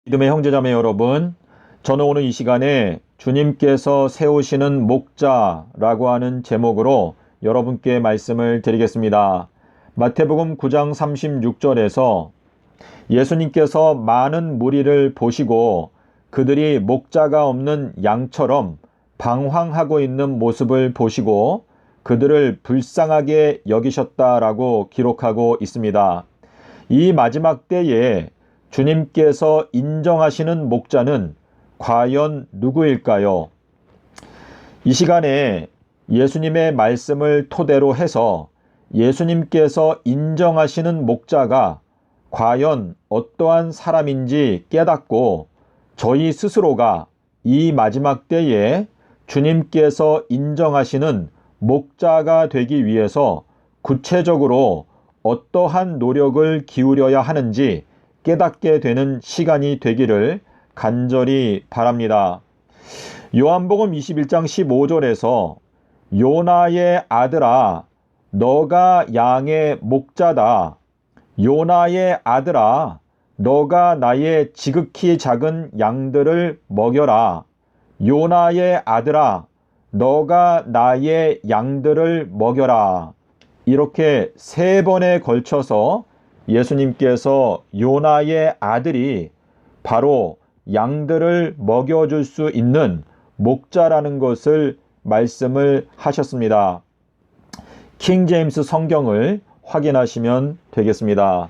믿음의 형제자매 여러분, 저는 오늘 이 시간에 주님께서 세우시는 목자라고 하는 제목으로 여러분께 말씀을 드리겠습니다. 마태복음 9장 36절에서 예수님께서 많은 무리를 보시고 그들이 목자가 없는 양처럼 방황하고 있는 모습을 보시고 그들을 불쌍하게 여기셨다라고 기록하고 있습니다. 이 마지막 때에 주님께서 인정하시는 목자는 과연 누구일까요? 이 시간에 예수님의 말씀을 토대로 해서 예수님께서 인정하시는 목자가 과연 어떠한 사람인지 깨닫고 저희 스스로가 이 마지막 때에 주님께서 인정하시는 목자가 되기 위해서 구체적으로 어떠한 노력을 기울여야 하는지 깨닫게 되는 시간이 되기를 간절히 바랍니다. 요한복음 21장 15절에서 요나의 아들아 너가 양의 목자다. 요나의 아들아 너가 나의 지극히 작은 양들을 먹여라. 요나의 아들아 너가 나의 양들을 먹여라. 이렇게 3번에 걸쳐서 예수님께서 요나의 아들이 바로 양들을 먹여줄 수 있는 목자라는 것을 말씀을 하셨습니다. 킹 제임스 성경을 확인하시면 되겠습니다.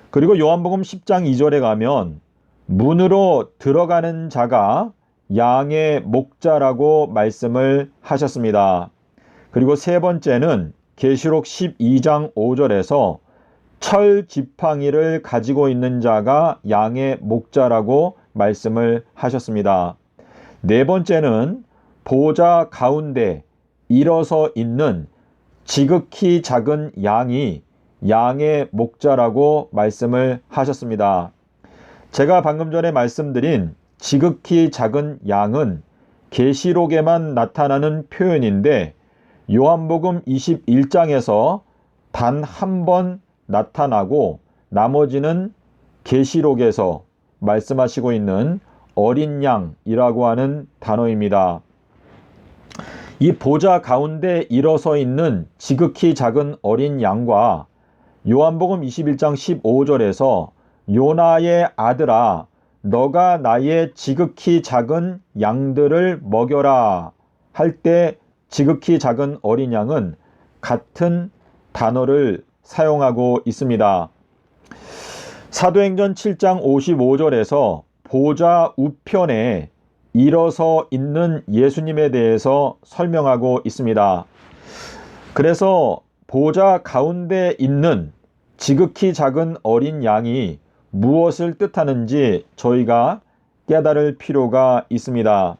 그리고 요한복음 10장 2절에 가면 문으로 들어가는 자가 양의 목자라고 말씀을 하셨습니다. 그리고 3번째는 계시록 12장 5절에서 철 지팡이를 가지고 있는 자가 양의 목자라고 말씀을 하셨습니다. 4번째는 보좌 가운데 일어서 있는 지극히 작은 양이 양의 목자라고 말씀을 하셨습니다. 제가 방금 전에 말씀드린 지극히 작은 양은 계시록에만 나타나는 표현인데 요한복음 21장에서 단 한 번 나타나고 나머지는 계시록에서 말씀하시고 있는 어린 양이라고 하는 단어입니다. 이 보좌 가운데 일어서 있는 지극히 작은 어린 양과 요한복음 21장 15절에서 요나의 아들아 너가 나의 지극히 작은 양들을 먹여라 할 때 지극히 작은 어린 양은 같은 단어를 사용하고 있습니다. 사도행전 7장 55절에서 보좌 우편에 일어서 있는 예수님에 대해서 설명하고 있습니다. 그래서 보좌 가운데 있는 지극히 작은 어린 양이 무엇을 뜻하는지 저희가 깨달을 필요가 있습니다.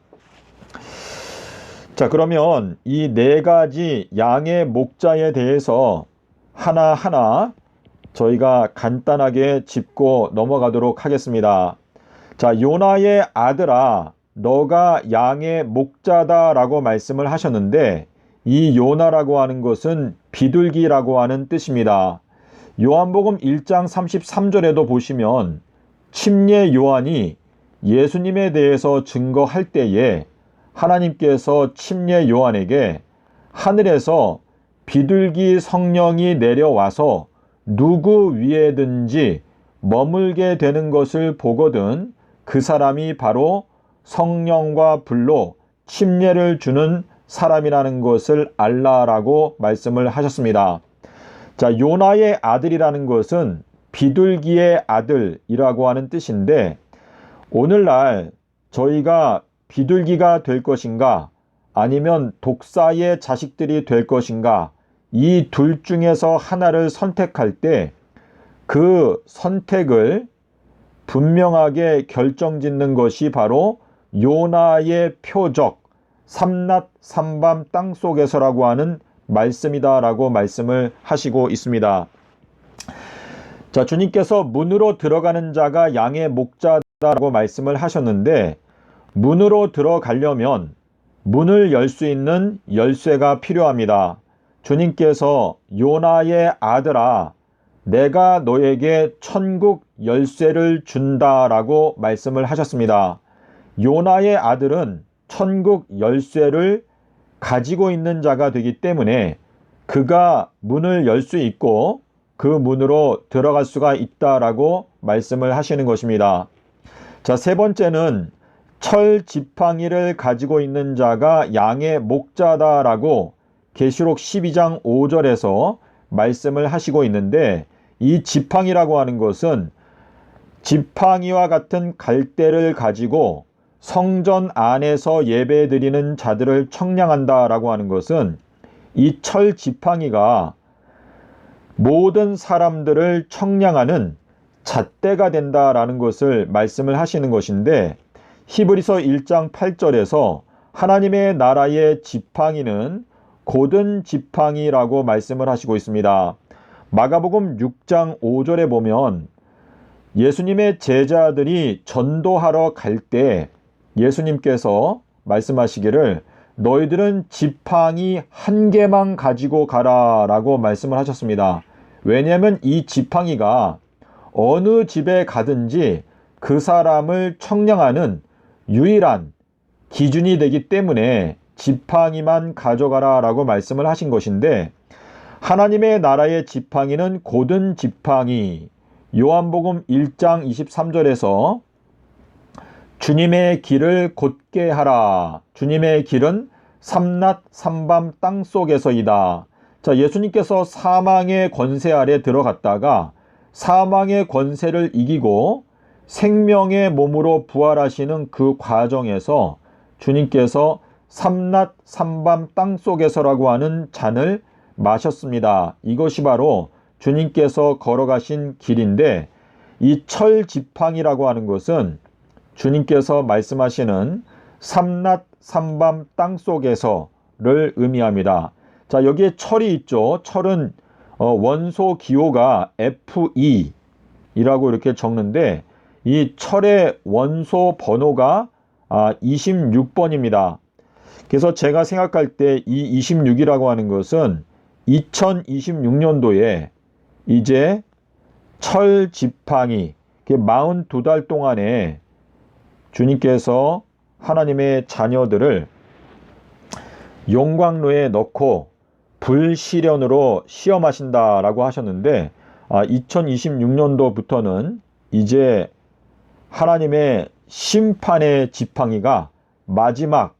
자, 그러면 이 4가지 양의 목자에 대해서 하나하나 저희가 간단하게 짚고 넘어가도록 하겠습니다. 자, 요나의 아들아 너가 양의 목자다 라고 말씀을 하셨는데 이 요나라고 하는 것은 비둘기라고 하는 뜻입니다. 요한복음 1장 33절에도 보시면 침례 요한이 예수님에 대해서 증거할 때에 하나님께서 침례 요한에게 하늘에서 비둘기 성령이 내려와서 누구 위에든지 머물게 되는 것을 보거든 그 사람이 바로 성령과 불로 침례를 주는 사람이라는 것을 알라라고 말씀을 하셨습니다. 자, 요나의 아들이라는 것은 비둘기의 아들이라고 하는 뜻인데 오늘날 저희가 비둘기가 될 것인가 아니면 독사의 자식들이 될 것인가 이 둘 중에서 하나를 선택할 때 그 선택을 분명하게 결정짓는 것이 바로 요나의 표적 삼낮 삼밤 땅속에서라고 하는 말씀이다라고 말씀을 하시고 있습니다. 자, 주님께서 문으로 들어가는 자가 양의 목자다라고 말씀을 하셨는데 문으로 들어가려면 문을 열 수 있는 열쇠가 필요합니다. 주님께서 요나의 아들아 내가 너에게 천국 열쇠를 준다라고 말씀을 하셨습니다. 요나의 아들은 천국 열쇠를 가지고 있는 자가 되기 때문에 그가 문을 열 수 있고 그 문으로 들어갈 수가 있다라고 말씀을 하시는 것입니다. 자, 세 번째는 철 지팡이를 가지고 있는 자가 양의 목자다라고 계시록 12장 5절에서 말씀을 하시고 있는데, 이 지팡이라고 하는 것은 지팡이와 같은 갈대를 가지고 성전 안에서 예배드리는 자들을 청량한다라고 하는 것은 이 철 지팡이가 모든 사람들을 청량하는 잣대가 된다라는 것을 말씀을 하시는 것인데, 히브리서 1장 8절에서 하나님의 나라의 지팡이는 곧은 지팡이라고 말씀을 하시고 있습니다. 마가복음 6장 5절에 보면 예수님의 제자들이 전도하러 갈 때 예수님께서 말씀하시기를 너희들은 지팡이 한 개만 가지고 가라 라고 말씀을 하셨습니다. 왜냐하면 이 지팡이가 어느 집에 가든지 그 사람을 청량하는 유일한 기준이 되기 때문에 지팡이만 가져가라 라고 말씀을 하신 것인데, 하나님의 나라의 지팡이는 곧은 지팡이, 요한복음 1장 23절에서 주님의 길을 곧게 하라. 주님의 길은 삼낮 삼밤 땅속에서이다. 자, 예수님께서 사망의 권세 아래 들어갔다가 사망의 권세를 이기고 생명의 몸으로 부활하시는 그 과정에서 주님께서 삼낮 삼밤 땅속에서라고 하는 잔을 마셨습니다. 이것이 바로 주님께서 걸어가신 길인데, 이 철 지팡이라고 하는 것은 주님께서 말씀하시는 삼낮 삼밤 땅속에서를 의미합니다. 자, 여기에 철이 있죠. 철은 원소 기호가 Fe 이라고 이렇게 적는데, 이 철의 원소 번호가 26번입니다. 그래서 제가 생각할 때 이 26이라고 하는 것은 2026년도에 이제 철 지팡이 42달 동안에 주님께서 하나님의 자녀들을 용광로에 넣고 불시련으로 시험하신다라고 하셨는데, 2026년도부터는 이제 하나님의 심판의 지팡이가 마지막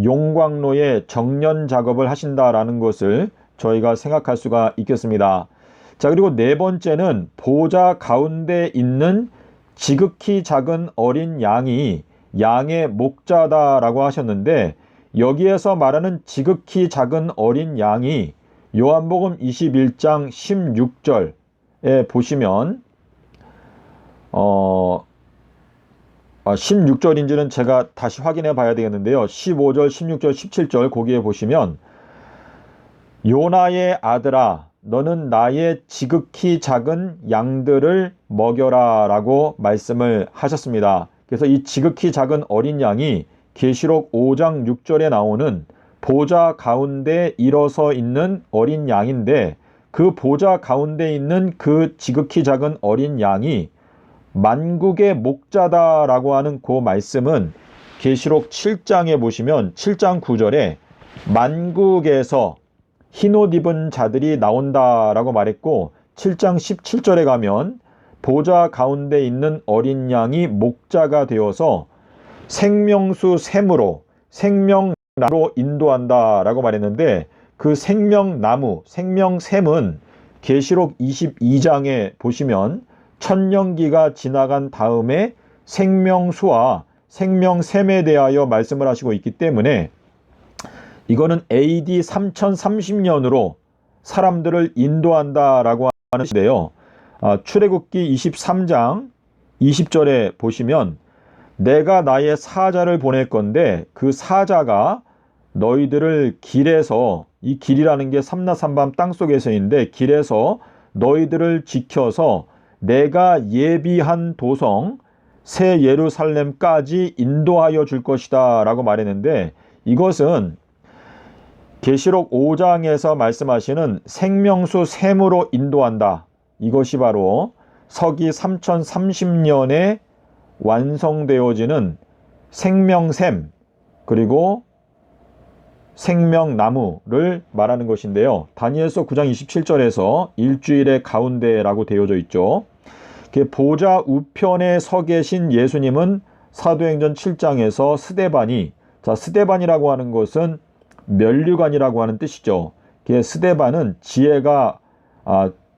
용광로의 정년 작업을 하신다라는 것을 저희가 생각할 수가 있겠습니다. 자, 그리고 네 번째는 보좌 가운데 있는 지극히 작은 어린 양이 양의 목자다라고 하셨는데, 여기에서 말하는 지극히 작은 어린 양이 요한복음 21장 16절에 보시면 16절인지는 제가 다시 확인해 봐야 되겠는데요. 15절, 16절, 17절 거기에 보시면 요나의 아들아 너는 나의 지극히 작은 양들을 먹여라 라고 말씀을 하셨습니다. 그래서 이 지극히 작은 어린 양이 계시록 5장 6절에 나오는 보좌 가운데 일어서 있는 어린 양인데, 그 보좌 가운데 있는 그 지극히 작은 어린 양이 만국의 목자다라고 하는 그 말씀은 계시록 7장에 보시면 7장 9절에 만국에서 흰옷 입은 자들이 나온다라고 말했고, 7장 17절에 가면 보좌 가운데 있는 어린 양이 목자가 되어서 생명수 샘으로 생명나무로 인도한다라고 말했는데, 그 생명나무, 생명샘은 계시록 22장에 보시면 천년기가 지나간 다음에 생명수와 생명샘에 대하여 말씀을 하시고 있기 때문에 이거는 AD 3030년으로 사람들을 인도한다라고 하는 시대요. 출애굽기 23장 20절에 보시면 내가 나의 사자를 보낼 건데 그 사자가 너희들을 길에서, 이 길이라는 게 삼라삼밤 땅속에서인데 길에서 너희들을 지켜서 내가 예비한 도성 새 예루살렘까지 인도하여 줄 것이다 라고 말했는데, 이것은 계시록 5장에서 말씀하시는 생명수 샘으로 인도한다, 이것이 바로 서기 3030년에 완성되어지는 생명샘 그리고 생명나무를 말하는 것인데요. 다니엘서 9장 27절에서 일주일의 가운데라고 되어져 있죠. 보좌 우편에 서 계신 예수님은 사도행전 7장에서 스데반이, 자, 스데반이라고 하는 것은 면류관이라고 하는 뜻이죠. 스데반은 지혜가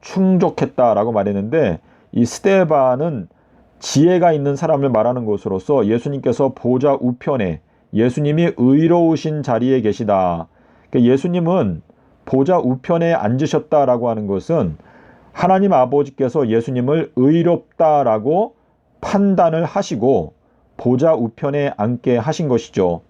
충족했다라고 말했는데, 이 스데반은 지혜가 있는 사람을 말하는 것으로서 예수님께서 보좌 우편에, 예수님이 의로우신 자리에 계시다. 예수님은 보좌 우편에 앉으셨다라고 하는 것은 하나님 아버지께서 예수님을 의롭다라고 판단을 하시고 보좌 우편에 앉게 하신 것이죠.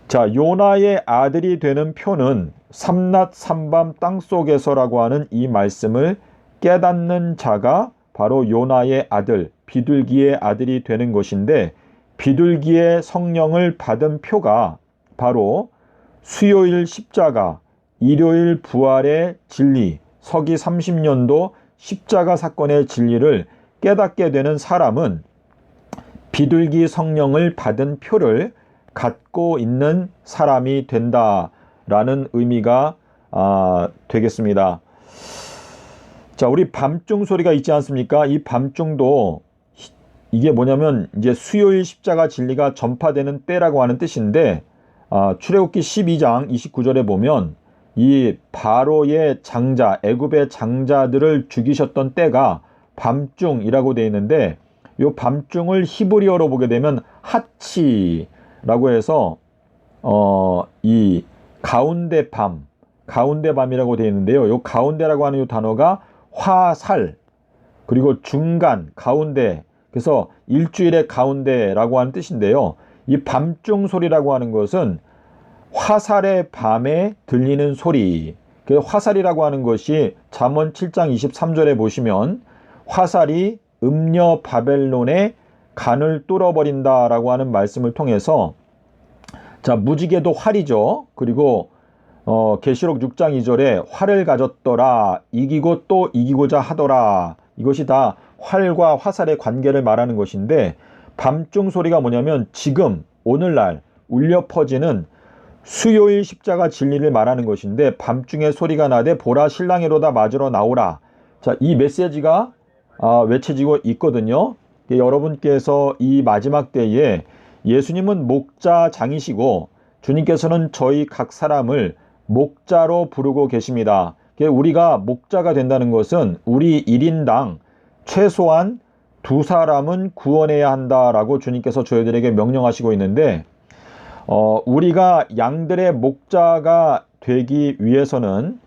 자, 요나의 아들이 되는 표는 삼낮 삼밤 땅속에서라고 하는 이 말씀을 깨닫는 자가 바로 요나의 아들, 비둘기의 아들이 되는 것인데, 비둘기의 성령을 받은 표가 바로 수요일 십자가, 일요일 부활의 진리, 서기 30년도 십자가 사건의 진리를 깨닫게 되는 사람은 비둘기 성령을 받은 표를 갖고 있는 사람이 된다라는 의미가 되겠습니다. 자, 우리 밤중 소리가 있지 않습니까? 이 밤중도 이게 뭐냐면 이제 수요일 십자가 진리가 전파되는 때라고 하는 뜻인데, 출애굽기 12장 29절에 보면 이 바로의 장자, 애굽의 장자들을 죽이셨던 때가 밤중이라고 되어 있는데, 이 밤중을 히브리어로 보게 되면 하치라고 해서 이 가운데 밤, 가운데 밤이라고 되어 있는데요. 이 가운데라고 하는 이 단어가 화살, 그리고 중간, 가운데, 그래서 일주일의 가운데라고 하는 뜻인데요. 이 밤중 소리라고 하는 것은 화살의 밤에 들리는 소리. 그 화살이라고 하는 것이 잠언 7장 23절에 보시면 화살이 음녀 바벨론의 간을 뚫어버린다라고 하는 말씀을 통해서, 자, 무지개도 활이죠. 그리고 계시록 6장 2절에 활을 가졌더라, 이기고 또 이기고자 하더라. 이것이 다 활과 화살의 관계를 말하는 것인데, 밤중 소리가 뭐냐면 지금 오늘날 울려 퍼지는 수요일 십자가 진리를 말하는 것인데, 밤중에 소리가 나되 보라 신랑이로다 맞으러 나오라. 자, 이 메시지가 외쳐지고 있거든요. 여러분께서 이 마지막 때에 예수님은 목자장이시고 주님께서는 저희 각 사람을 목자로 부르고 계십니다. 우리가 목자가 된다는 것은 우리 1인당 최소한 2사람은 구원해야 한다라고 주님께서 저희들에게 명령하시고 있는데, 우리가 양들의 목자가 되기 위해서는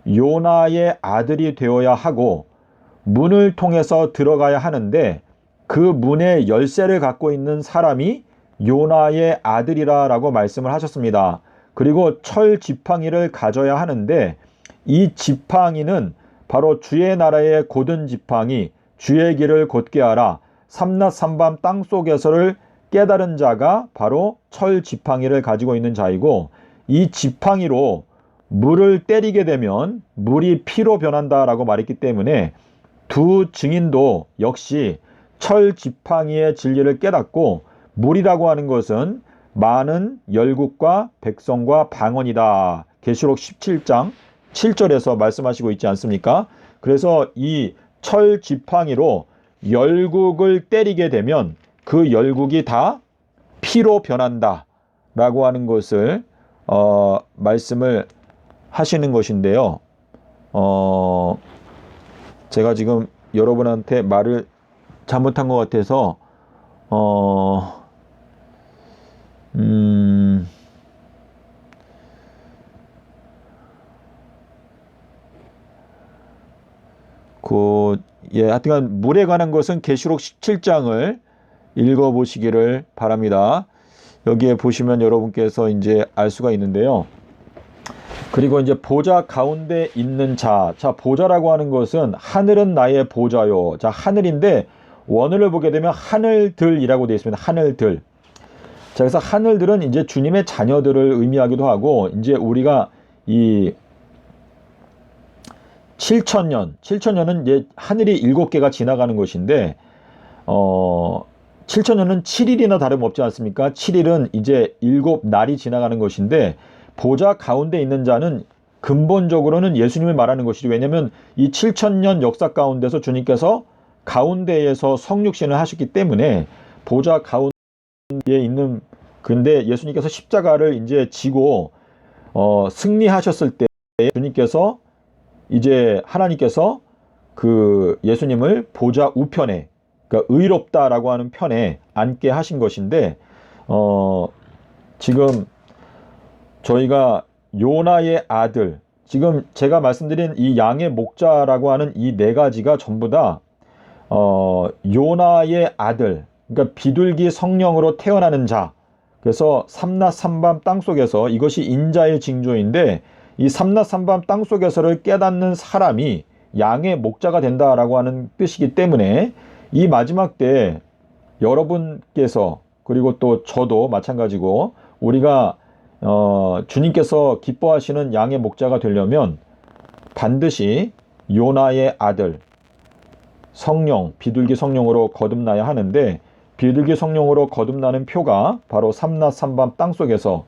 요나의 아들이 되어야 하고 문을 통해서 들어가야 하는데, 그 문의 열쇠를 갖고 있는 사람이 요나의 아들이라고 말씀을 하셨습니다. 그리고 철 지팡이를 가져야 하는데, 이 지팡이는 바로 주의 나라의 곧은 지팡이, 주의 길을 곧게 하라, 삼낮 삼밤 땅속에서를 깨달은 자가 바로 철 지팡이를 가지고 있는 자이고, 이 지팡이로 물을 때리게 되면 물이 피로 변한다라고 말했기 때문에 두 증인도 역시 철 지팡이의 진리를 깨닫고, 물이라고 하는 것은 많은 열국과 백성과 방언이다. 계시록 17장 7절에서 말씀하시고 있지 않습니까? 그래서 이 철 지팡이로 열국을 때리게 되면 그 열국이 다 피로 변한다 라고 하는 것을 말씀을 하시는 것인데요. 제가 지금 여러분한테 말을 잘못한 것 같아서 하여튼간 물에 관한 것은 계시록 17장을 읽어보시기를 바랍니다. 여기에 보시면 여러분께서 이제 알 수가 있는데요. 그리고 이제 보좌 가운데 있는 자, 보좌라고 하는 것은 하늘은 나의 보좌요. 자, 하늘인데 원어를 보게 되면 하늘들이라고 되어 있습니다. 하늘들. 자, 그래서 하늘들은 이제 주님의 자녀들을 의미하기도 하고, 이제 우리가 이 7천년은 이제 하늘이 7개가 지나가는 것인데 7천년은 7일이나 다름없지 않습니까? 7일은 이제 7날이 지나가는 것인데 보좌 가운데 있는 자는 근본적으로는 예수님을 말하는 것이죠. 왜냐하면 이 7천년 역사 가운데서 주님께서 가운데에서 성육신을 하셨기 때문에 보좌 가운데에 있는, 근데 예수님께서 십자가를 이제 지고 승리하셨을 때 주님께서 이제 하나님께서 그 예수님을 보좌 우편에, 그러니까 의롭다라고 하는 편에 앉게 하신 것인데 지금 저희가 요나의 아들, 지금 제가 말씀드린 이 양의 목자라고 하는 이 네 가지가 전부 다 요나의 아들, 그러니까 비둘기 성령으로 태어나는 자. 그래서 삼낮 삼밤 땅속에서, 이것이 인자의 징조인데 이 삼낮 삼밤 땅속에서를 깨닫는 사람이 양의 목자가 된다라고 하는 뜻이기 때문에 이 마지막 때 여러분께서, 그리고 또 저도 마찬가지고, 우리가 주님께서 기뻐하시는 양의 목자가 되려면 반드시 요나의 아들 성령, 비둘기 성령으로 거듭나야 하는데, 비둘기 성령으로 거듭나는 표가 바로 삼낮 삼밤 땅속에서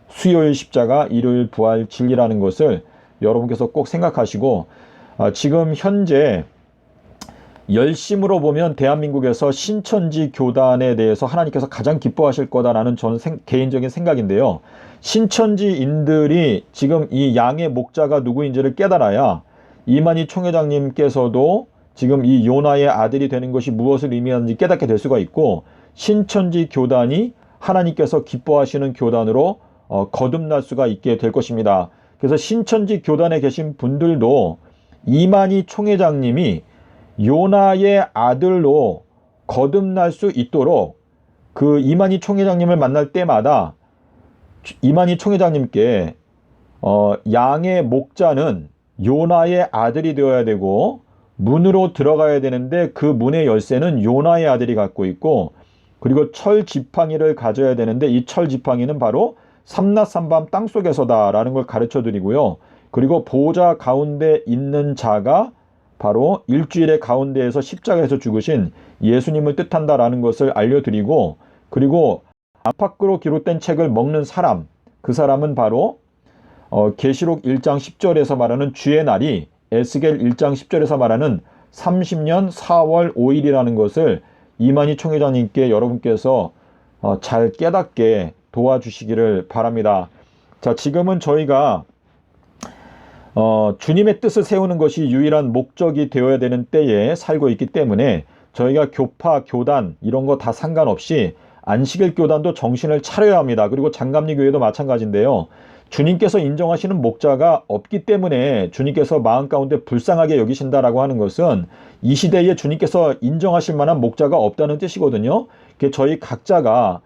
수요일 십자가, 일요일 부활 진리라는 것을 여러분께서 꼭 생각하시고, 지금 현재 열심으로 보면 대한민국에서 신천지 교단에 대해서 하나님께서 가장 기뻐하실 거다라는 저는 개인적인 생각인데요. 신천지인들이 지금 이 양의 목자가 누구인지를 깨달아야 이만희 총회장님께서도 지금 이 요나의 아들이 되는 것이 무엇을 의미하는지 깨닫게 될 수가 있고, 신천지 교단이 하나님께서 기뻐하시는 교단으로 거듭날 수가 있게 될 것입니다. 그래서 신천지 교단에 계신 분들도 이만희 총회장님이 요나의 아들로 거듭날 수 있도록 그 이만희 총회장님을 만날 때마다 이만희 총회장님께 양의 목자는 요나의 아들이 되어야 되고 문으로 들어가야 되는데 그 문의 열쇠는 요나의 아들이 갖고 있고, 그리고 철 지팡이를 가져야 되는데 이 철 지팡이는 바로 삼낮 삼밤 땅속에서다라는 걸 가르쳐 드리고요. 그리고 보좌 가운데 있는 자가 바로 일주일의 가운데에서 십자가에서 죽으신 예수님을 뜻한다라는 것을 알려드리고, 그리고 안팎으로 기록된 책을 먹는 사람, 그 사람은 바로 계시록 1장 10절에서 말하는 주의 날이 에스겔 1장 10절에서 말하는 30년 4월 5일이라는 것을 이만희 총회장님께 여러분께서 잘 깨닫게 도와주시기를 바랍니다. 자, 지금은 저희가 주님의 뜻을 세우는 것이 유일한 목적이 되어야 되는 때에 살고 있기 때문에 저희가 교파, 교단 이런 거 다 상관없이 안식일 교단도 정신을 차려야 합니다. 그리고 장감리 교회도 마찬가지인데요. 주님께서 인정하시는 목자가 없기 때문에 주님께서 마음 가운데 불쌍하게 여기신다라고 하는 것은 이 시대에 주님께서 인정하실 만한 목자가 없다는 뜻이거든요. 저희 각자가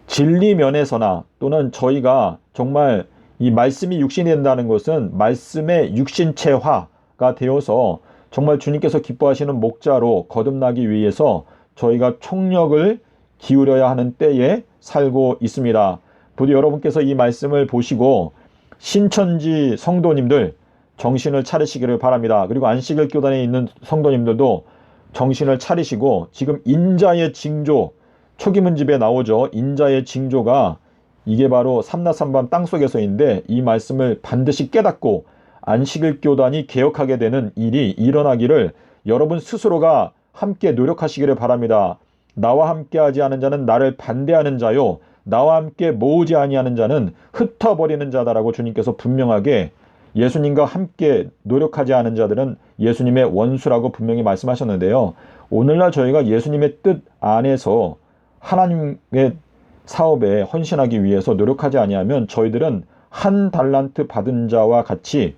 진리 면에서나 또는 저희가 정말 이 말씀이 육신이 된다는 것은 말씀의 육신체화가 되어서 정말 주님께서 기뻐하시는 목자로 거듭나기 위해서 저희가 총력을 기울여야 하는 때에 살고 있습니다. 부디 여러분께서 이 말씀을 보시고 신천지 성도님들 정신을 차리시기를 바랍니다. 그리고 안식일 교단에 있는 성도님들도 정신을 차리시고, 지금 인자의 징조, 초기문집에 나오죠. 인자의 징조가 이게 바로 삼낮 삼밤 땅속에서인데 이 말씀을 반드시 깨닫고 안식일 교단이 개혁하게 되는 일이 일어나기를 여러분 스스로가 함께 노력하시기를 바랍니다. 나와 함께하지 않은 자는 나를 반대하는 자요, 나와 함께 모으지 아니하는 자는 흩어버리는 자다라고 주님께서 분명하게, 예수님과 함께 노력하지 않은 자들은 예수님의 원수라고 분명히 말씀하셨는데요. 오늘날 저희가 예수님의 뜻 안에서 하나님의 사업에 헌신하기 위해서 노력하지 아니하면 저희들은 한 달란트 받은 자와 같이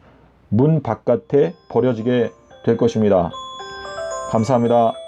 문 바깥에 버려지게 될 것입니다. 감사합니다.